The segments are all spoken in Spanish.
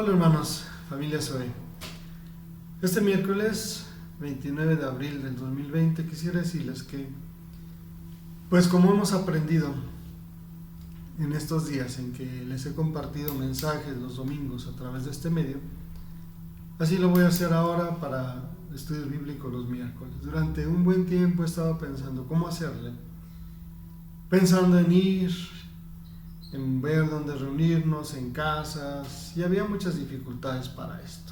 Hola hermanos, familia Zoe. Este miércoles 29 de abril del 2020 quisiera decirles que, pues como hemos aprendido en estos días en que les he compartido mensajes los domingos a través de este medio, así lo voy a hacer ahora para estudios bíblicos los miércoles. Durante un buen tiempo he estado pensando cómo hacerle, pensando en ir, en ver dónde reunirnos, en casas, y había muchas dificultades para esto.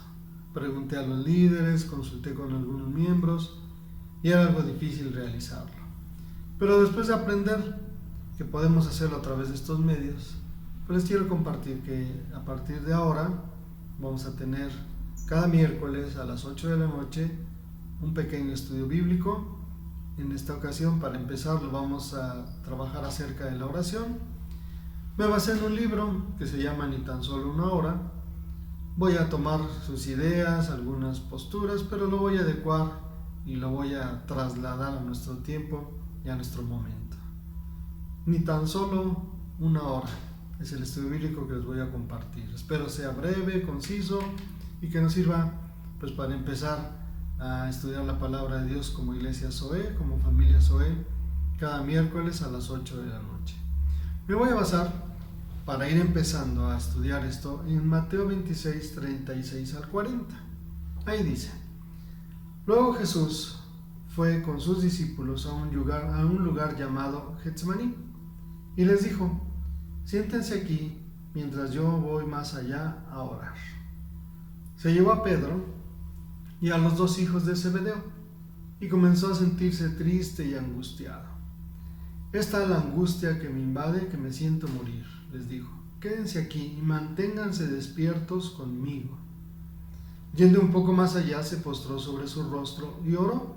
Pregunté a los líderes, consulté con algunos miembros y era algo difícil realizarlo. Pero después de aprender que podemos hacerlo a través de estos medios, pues les quiero compartir que a partir de ahora vamos a tener cada miércoles a las 8 de la noche un pequeño estudio bíblico. En esta ocasión, para empezar, vamos a trabajar acerca de la oración. Me basé en un libro que se llama Ni tan solo una hora. Voy a tomar sus ideas, algunas posturas, pero lo voy a adecuar y lo voy a trasladar a nuestro tiempo y a nuestro momento. Ni tan solo una hora es el estudio bíblico que les voy a compartir. Espero sea breve, conciso y que nos sirva pues para empezar a estudiar la palabra de Dios como Iglesia Zoe, como familia Zoe, cada miércoles a las 8 de la noche. Me voy a basar, para ir empezando a estudiar esto, en Mateo 26, 36 al 40. Ahí dice: Luego Jesús fue con sus discípulos a un lugar llamado Getsemaní y les dijo: siéntense aquí mientras yo voy más allá a orar. Se llevó a Pedro y a los dos hijos de Zebedeo y comenzó a sentirse triste y angustiado. Esta es la angustia que me invade, que me siento morir, les dijo. Quédense aquí y manténganse despiertos conmigo. Yendo un poco más allá, se postró sobre su rostro y oró: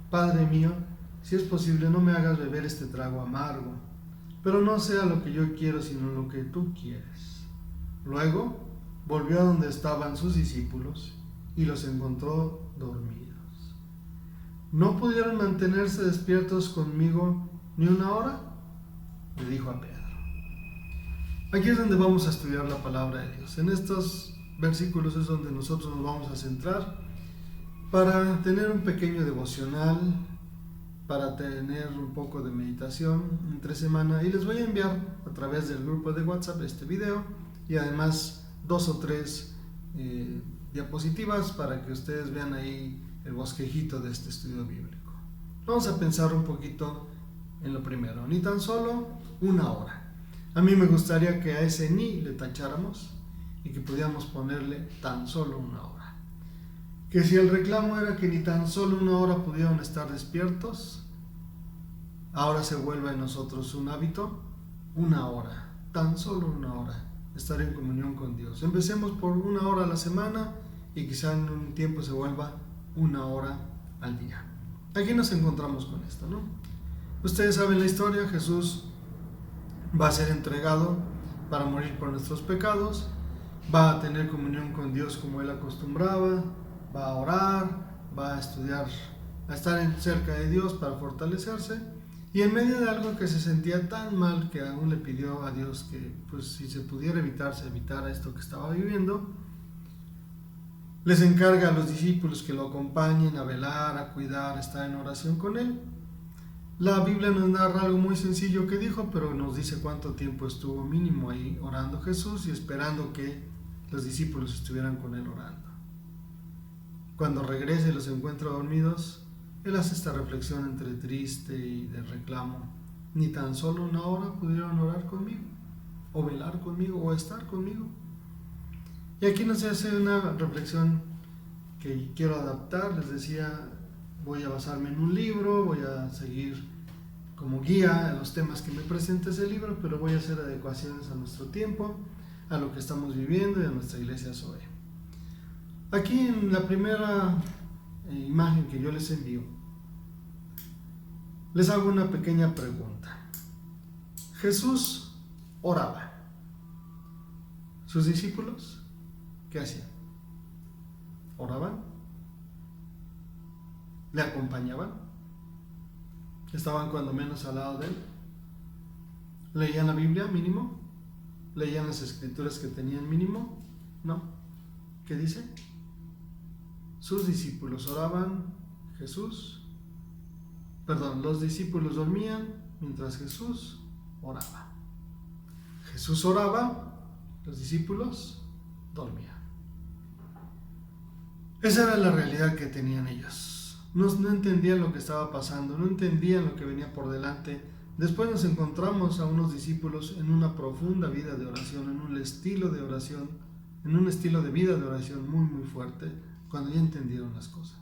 Padre mío, si es posible, no me hagas beber este trago amargo, pero no sea lo que yo quiero, sino lo que tú quieres. Luego volvió a donde estaban sus discípulos y los encontró dormidos. ¿No pudieron mantenerse despiertos conmigo ni una hora? Le dijo a Pedro. Aquí es donde vamos a estudiar la palabra de Dios. En estos versículos es donde nosotros nos vamos a centrar para tener un pequeño devocional, para tener un poco de meditación entre semana, y les voy a enviar a través del grupo de WhatsApp este video y además 2 o 3 diapositivas para que ustedes vean ahí el bosquejito de este estudio bíblico. Vamos a pensar un poquito en lo primero. Ni tan solo una hora. A mí me gustaría que a ese ni le tacháramos y que pudiéramos ponerle tan solo una hora. Que si el reclamo era que ni tan solo una hora pudieran estar despiertos, ahora se vuelva en nosotros un hábito, una hora, tan solo una hora, estar en comunión con Dios. Empecemos por una hora a la semana y quizá en un tiempo se vuelva una hora al día. Aquí nos encontramos con esto, ¿no? Ustedes saben la historia. Jesús va a ser entregado para morir por nuestros pecados, va a tener comunión con Dios como Él acostumbraba, va a orar, va a estudiar, a estar cerca de Dios para fortalecerse, y en medio de algo que se sentía tan mal que aún le pidió a Dios que pues si se pudiera evitar, se evitara esto que estaba viviendo. Les encarga a los discípulos que lo acompañen a velar, a cuidar, a estar en oración con Él. La Biblia nos narra algo muy sencillo que dijo, pero nos dice cuánto tiempo estuvo mínimo ahí orando Jesús y esperando que los discípulos estuvieran con Él orando. Cuando regresa y los encuentra dormidos, Él hace esta reflexión entre triste y de reclamo: ni tan solo una hora pudieron orar conmigo, o velar conmigo, o estar conmigo. Y aquí nos hace una reflexión que quiero adaptar. Les decía, voy a basarme en un libro, voy a seguir como guía a los temas que me presenta ese libro, pero voy a hacer adecuaciones a nuestro tiempo, a lo que estamos viviendo y a nuestra iglesia Zoe. Aquí en la primera imagen que yo les envío, les hago una pequeña pregunta. Jesús oraba. ¿Sus discípulos qué hacían? ¿Oraban? ¿Le acompañaban? ¿Estaban cuando menos al lado de Él? ¿Leían la Biblia mínimo? ¿Leían las escrituras que tenían mínimo? No. ¿Qué dice? Sus discípulos oraban, los discípulos dormían mientras Jesús oraba. Jesús oraba, los discípulos dormían. Esa era la realidad que tenían ellos. No entendían lo que estaba pasando, no entendían lo que venía por delante. Después nos encontramos a unos discípulos en una profunda vida de oración, en un estilo de oración, en un estilo de vida de oración muy, muy fuerte, cuando ya entendieron las cosas.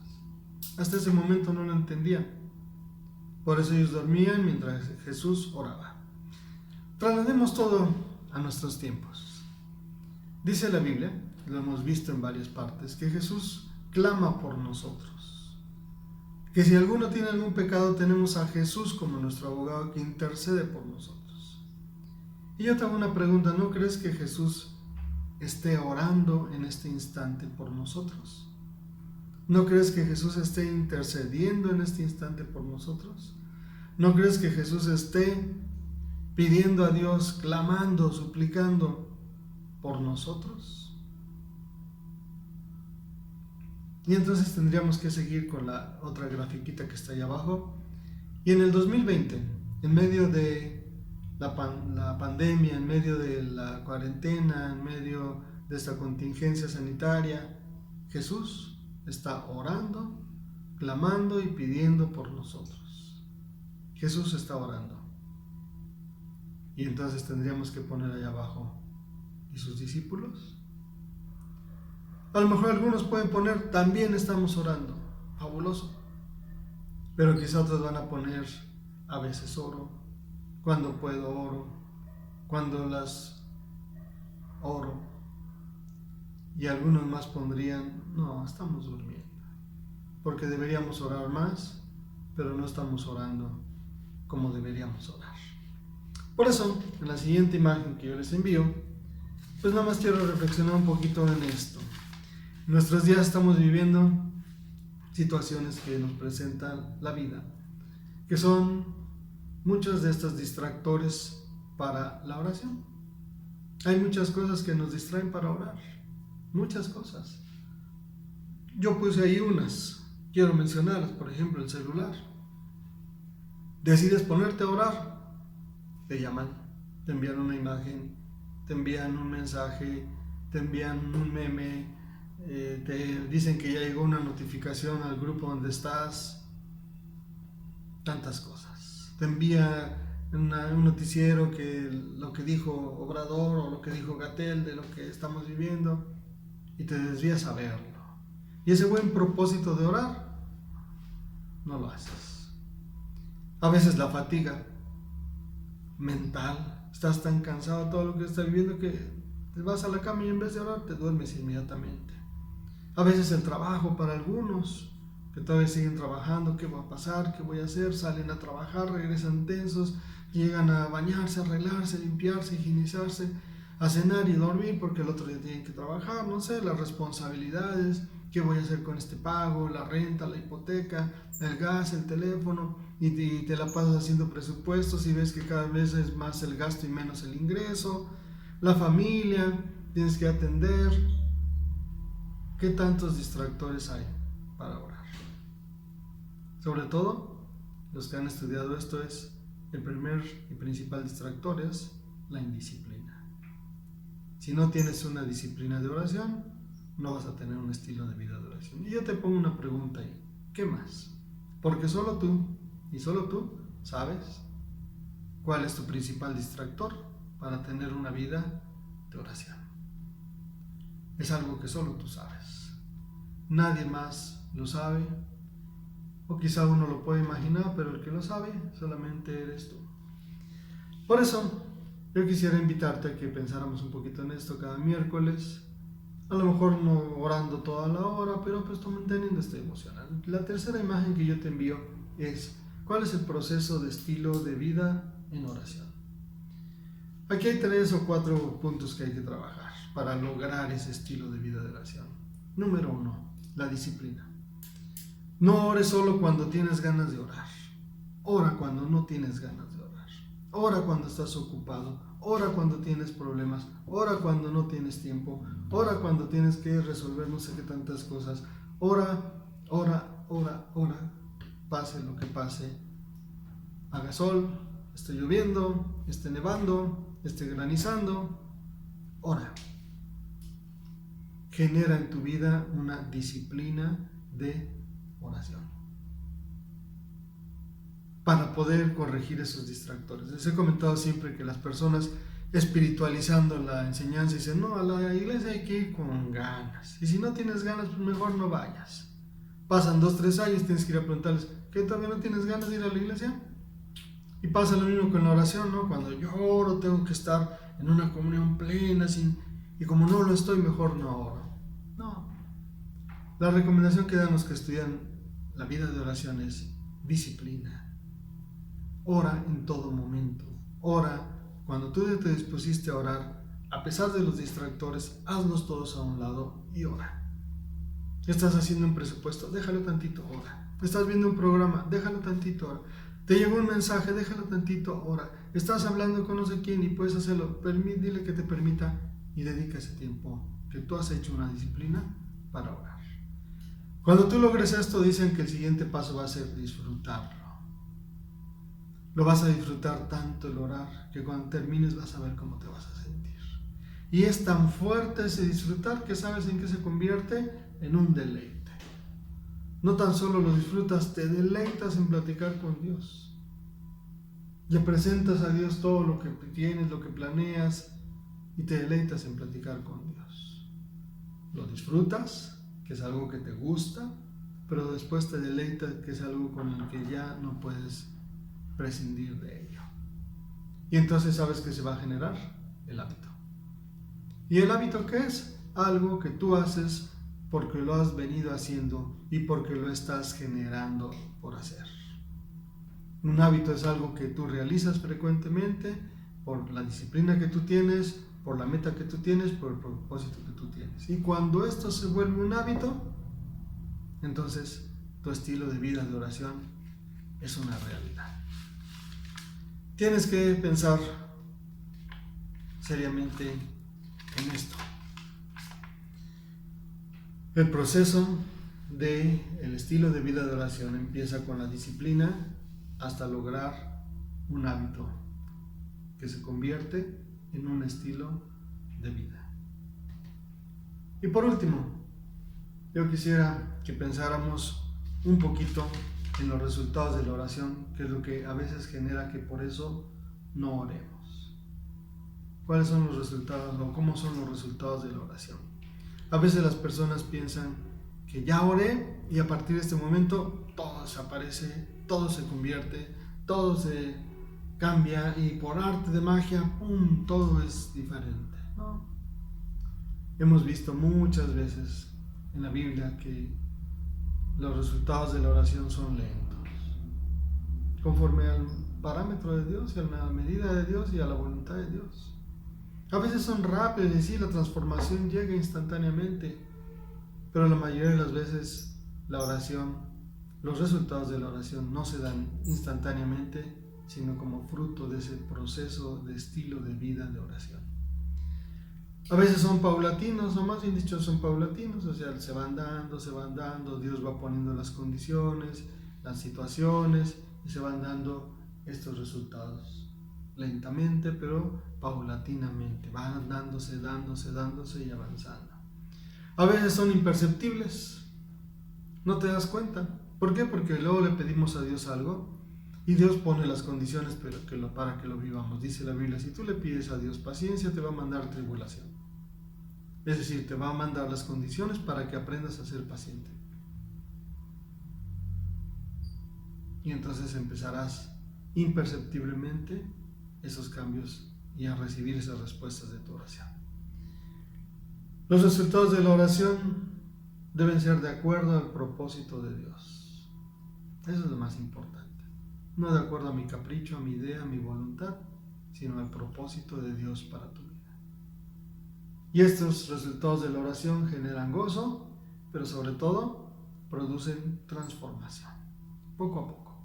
Hasta ese momento no lo entendían. Por eso ellos dormían mientras Jesús oraba. Traslademos todo a nuestros tiempos. Dice la Biblia, lo hemos visto en varias partes, que Jesús clama por nosotros. Que si alguno tiene algún pecado, tenemos a Jesús como nuestro abogado que intercede por nosotros. Y yo te hago una pregunta, ¿no crees que Jesús esté orando en este instante por nosotros? ¿No crees que Jesús esté intercediendo en este instante por nosotros? ¿No crees que Jesús esté pidiendo a Dios, clamando, suplicando por nosotros? Y entonces tendríamos que seguir con la otra grafiquita que está ahí abajo. Y en el 2020, en medio de la pandemia, en medio de la cuarentena, en medio de esta contingencia sanitaria, Jesús está orando, clamando y pidiendo por nosotros. Jesús está orando. Y entonces tendríamos que poner ahí abajo, ¿y sus discípulos? A lo mejor algunos pueden poner, también estamos orando. Fabuloso. Pero quizá otros van a poner, a veces oro, cuando puedo oro, cuando las oro. Y algunos más pondrían, no, estamos durmiendo. Porque deberíamos orar más, pero no estamos orando como deberíamos orar. Por eso, en la siguiente imagen que yo les envío, pues nada más quiero reflexionar un poquito en esto. En nuestros días estamos viviendo situaciones que nos presentan la vida, que son muchos de estos distractores para la oración. Hay muchas cosas que nos distraen para orar, muchas cosas. Yo puse ahí unas, quiero mencionarlas, por ejemplo, el celular. Decides ponerte a orar, te llaman, te envían una imagen, te envían un mensaje, te envían un meme, te dicen que ya llegó una notificación al grupo donde estás, tantas cosas. Te envía un noticiero que lo que dijo Obrador o lo que dijo Gatell de lo que estamos viviendo y te desvías a verlo. Y ese buen propósito de orar, no lo haces. A veces la fatiga mental, estás tan cansado de todo lo que estás viviendo que te vas a la cama y en vez de orar te duermes inmediatamente. A veces el trabajo para algunos que todavía siguen trabajando, ¿qué va a pasar? ¿Qué voy a hacer? Salen a trabajar, regresan tensos, llegan a bañarse, arreglarse, limpiarse, higienizarse, a cenar y dormir porque el otro día tienen que trabajar, no sé, las responsabilidades, ¿qué voy a hacer con este pago? La renta, la hipoteca, el gas, el teléfono, y te la pasas haciendo presupuestos y ves que cada vez es más el gasto y menos el ingreso, la familia, tienes que atender. ¿Qué tantos distractores hay para orar? Sobre todo, los que han estudiado esto el primer y principal distractor es la indisciplina. Si no tienes una disciplina de oración, no vas a tener un estilo de vida de oración. Y yo te pongo una pregunta ahí, ¿qué más? Porque solo tú, y solo tú, sabes cuál es tu principal distractor para tener una vida de oración. Es algo que solo tú sabes. Nadie más lo sabe, o quizá uno lo puede imaginar, pero el que lo sabe solamente eres tú. Por eso, yo quisiera invitarte a que pensáramos un poquito en esto cada miércoles, a lo mejor no orando toda la hora, pero pues manteniendo este emocional. La tercera imagen que yo te envío es, ¿cuál es el proceso de estilo de vida en oración? Aquí hay 3 o 4 puntos que hay que trabajar para lograr ese estilo de vida de oración. Número 1, la disciplina. No ores solo cuando tienes ganas de orar. Ora cuando no tienes ganas de orar. Ora cuando estás ocupado. ora cuando tienes problemas, ora cuando no tienes tiempo, ora cuando tienes que resolver no sé qué tantas cosas, ora, ora, ora, ora, pase lo que pase, haga sol, esté lloviendo, esté nevando, esté granizando, ora. Genera en tu vida una disciplina de oración para poder corregir esos distractores. Les he comentado siempre que las personas espiritualizando la enseñanza dicen, no, a la iglesia hay que ir con ganas, y si no tienes ganas, pues mejor no vayas. Pasan 2-3 años, tienes que ir a preguntarles, ¿qué, todavía no tienes ganas de ir a la iglesia? Y pasa lo mismo con la oración, ¿no? Cuando yo oro tengo que estar en una comunión plena, y como no lo estoy, mejor no oro. No. La recomendación que dan los que estudian la vida de oración es disciplina. Ora en todo momento. Ora cuando tú te dispusiste a orar, a pesar de los distractores, hazlos todos a un lado y ora. Estás haciendo un presupuesto, déjalo tantito, ora. Estás viendo un programa, déjalo tantito, ora. Te llegó un mensaje, déjalo tantito, ora. Estás hablando con no sé quién y puedes hacerlo, dile que te permita y dedica ese tiempo que tú has hecho una disciplina para orar. Cuando tú logres esto, dicen que el siguiente paso va a ser disfrutarlo. Lo vas a disfrutar tanto el orar que cuando termines vas a ver cómo te vas a sentir. Y es tan fuerte ese disfrutar que sabes en qué se convierte en un deleite. No tan solo lo disfrutas, te deleitas en platicar con Dios. Le presentas a Dios todo lo que tienes, lo que planeas, y te deleitas en platicar con Dios. Lo disfrutas, que es algo que te gusta, pero después te deleitas, que es algo con el que ya no puedes prescindir de ello. Y entonces sabes que se va a generar el hábito. ¿Y el hábito qué es? Algo que tú haces porque lo has venido haciendo y porque lo estás generando por hacer. Un hábito es algo que tú realizas frecuentemente por la disciplina que tú tienes, por la meta que tú tienes, por el propósito que tú tienes. Y cuando esto se vuelve un hábito, entonces tu estilo de vida de oración es una realidad. Tienes que pensar seriamente en esto. El proceso del estilo de vida de oración empieza con la disciplina hasta lograr un hábito que se convierte en un estilo de vida. Y por último, yo quisiera que pensáramos un poquito en los resultados de la oración, que es lo que a veces genera que por eso no oremos. ¿Cuáles son los resultados o cómo son los resultados de la oración? A veces las personas piensan que ya oré y a partir de este momento todo desaparece, todo se convierte, todo se cambia y por arte de magia, ¡pum!, todo es diferente, ¿no? Hemos visto muchas veces en la Biblia que los resultados de la oración son lentos, conforme al parámetro de Dios y a la medida de Dios y a la voluntad de Dios. A veces son rápidos y sí, la transformación llega instantáneamente, pero la mayoría de las veces la oración, los resultados de la oración no se dan instantáneamente, sino como fruto de ese proceso de estilo de vida de oración. A veces son paulatinos, o más bien dicho son paulatinos, o sea, se van dando, Dios va poniendo las condiciones, las situaciones, y se van dando estos resultados. Lentamente, pero paulatinamente, van dándose y avanzando. A veces son imperceptibles, no te das cuenta. ¿Por qué? Porque luego le pedimos a Dios algo y Dios pone las condiciones para que lo vivamos. Dice la Biblia, si tú le pides a Dios paciencia, te va a mandar tribulación. Es decir, te va a mandar las condiciones para que aprendas a ser paciente. Y entonces empezarás imperceptiblemente esos cambios y a recibir esas respuestas de tu oración. Los resultados de la oración deben ser de acuerdo al propósito de Dios. Eso es lo más importante. No de acuerdo a mi capricho, a mi idea, a mi voluntad, sino al propósito de Dios para tu vida. Y estos resultados de la oración generan gozo, pero sobre todo producen transformación, poco a poco,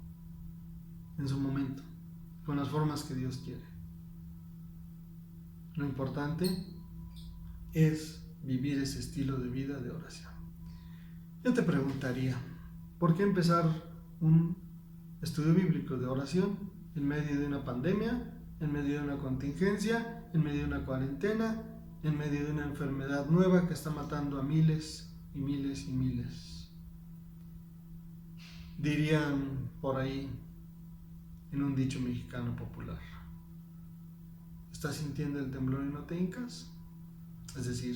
en su momento, con las formas que Dios quiere. Lo importante es vivir ese estilo de vida de oración. Yo te preguntaría, ¿por qué empezar un estudio bíblico de oración en medio de una pandemia, en medio de una contingencia, en medio de una cuarentena, en medio de una enfermedad nueva que está matando a miles y miles y miles? Dirían por ahí en un dicho mexicano popular: ¿estás sintiendo el temblor y no te hincas? Es decir,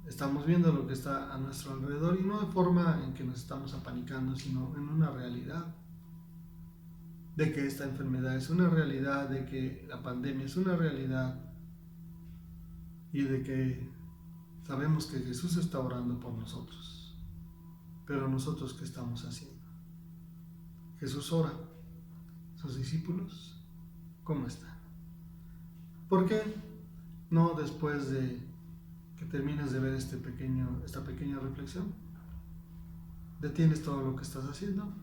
estamos viendo lo que está a nuestro alrededor, y no de forma en que nos estamos apanicando, sino en una realidad de que esta enfermedad es una realidad, de que la pandemia es una realidad, y de que sabemos que Jesús está orando por nosotros. Pero nosotros, ¿qué estamos haciendo? Jesús ora. ¿Sus discípulos cómo están? ¿Por qué no, después de que termines de ver esta pequeña reflexión, detienes todo lo que estás haciendo,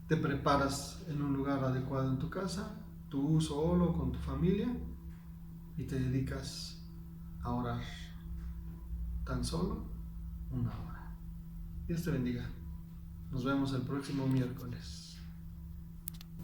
te preparas en un lugar adecuado en tu casa, tú solo, con tu familia, y te dedicas a orar tan solo una hora? Dios te bendiga. Nos vemos el próximo miércoles.